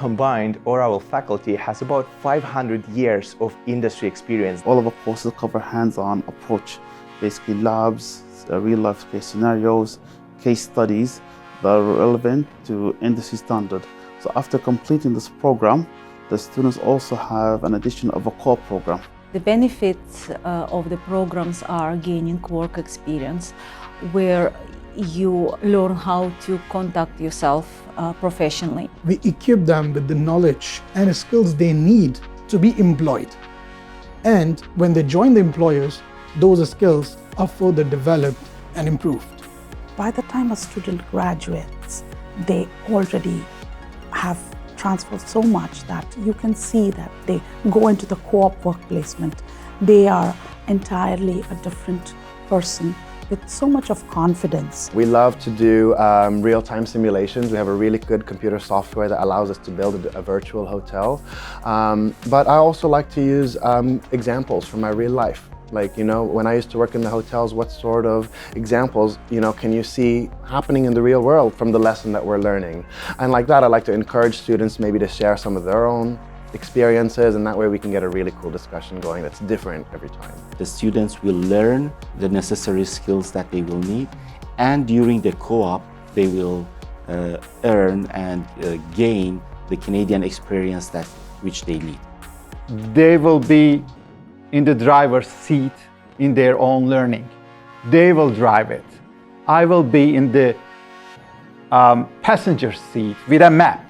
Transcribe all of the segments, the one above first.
Combined, our faculty has about 500 years of industry experience. All of our courses cover hands-on approach, basically labs, real-life case scenarios, case studies that are relevant to industry standard. So after completing this program, the students also have an addition of a core program. The benefits of the programs are gaining work experience, where you learn how to conduct yourself professionally. We equip them with the knowledge and skills they need to be employed. And when they join the employers, those skills are further developed and improved. By the time a student graduates, they already have transferred so much that you can see that they go into the co-op work placement. They are entirely a different person with so much of confidence. We love to do real-time simulations. We have a really good computer software that allows us to build a virtual hotel. But I also like to use examples from my real life. Like, when I used to work in the hotels, what sort of examples, can you see happening in the real world from the lesson that we're learning? And like that, I like to encourage students maybe to share some of their own experiences, and that way we can get a really cool discussion going that's different every time. The students will learn the necessary skills that they will need, and during the co-op, they will earn and gain the Canadian experience which they need. They will be in the driver's seat in their own learning. They will drive it. I will be in the passenger seat with a map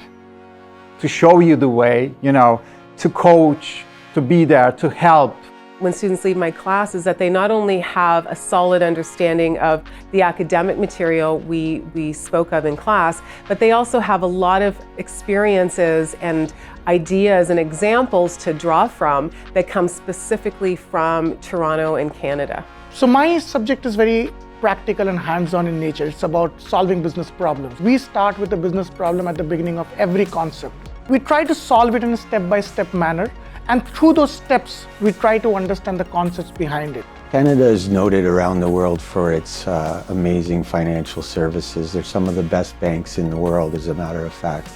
to show you the way, to coach, to be there, to help. When students leave my class is that they not only have a solid understanding of the academic material we spoke of in class, but they also have a lot of experiences and ideas and examples to draw from that come specifically from Toronto and Canada. So my subject is very practical and hands-on in nature. It's about solving business problems. We start with a business problem at the beginning of every concept. We try to solve it in a step-by-step manner, and through those steps, we try to understand the concepts behind it. Canada is noted around the world for its amazing financial services. They're some of the best banks in the world, as a matter of fact.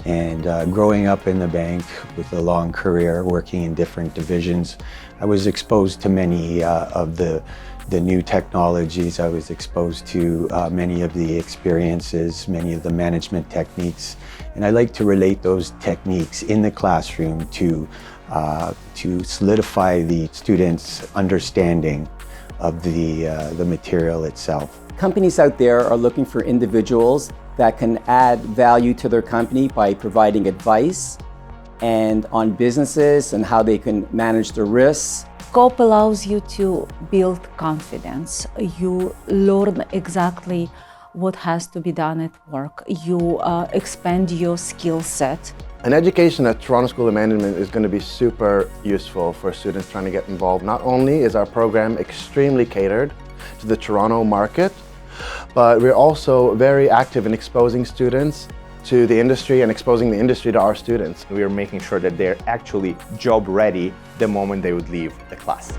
And growing up in the bank with a long career, working in different divisions, I was exposed to many of the new technologies. I was exposed to many of the experiences, many of the management techniques. And I like to relate those techniques in the classroom to solidify the students' understanding of the material itself. Companies out there are looking for individuals that can add value to their company by providing advice and on businesses and how they can manage their risks. Co-op allows you to build confidence. You learn exactly what has to be done at work. You expand your skill set. An education at Toronto School of Management is going to be super useful for students trying to get involved. Not only is our program extremely catered to the Toronto market, but we're also very active in exposing students to the industry and exposing the industry to our students. We are making sure that they're actually job ready the moment they would leave the class.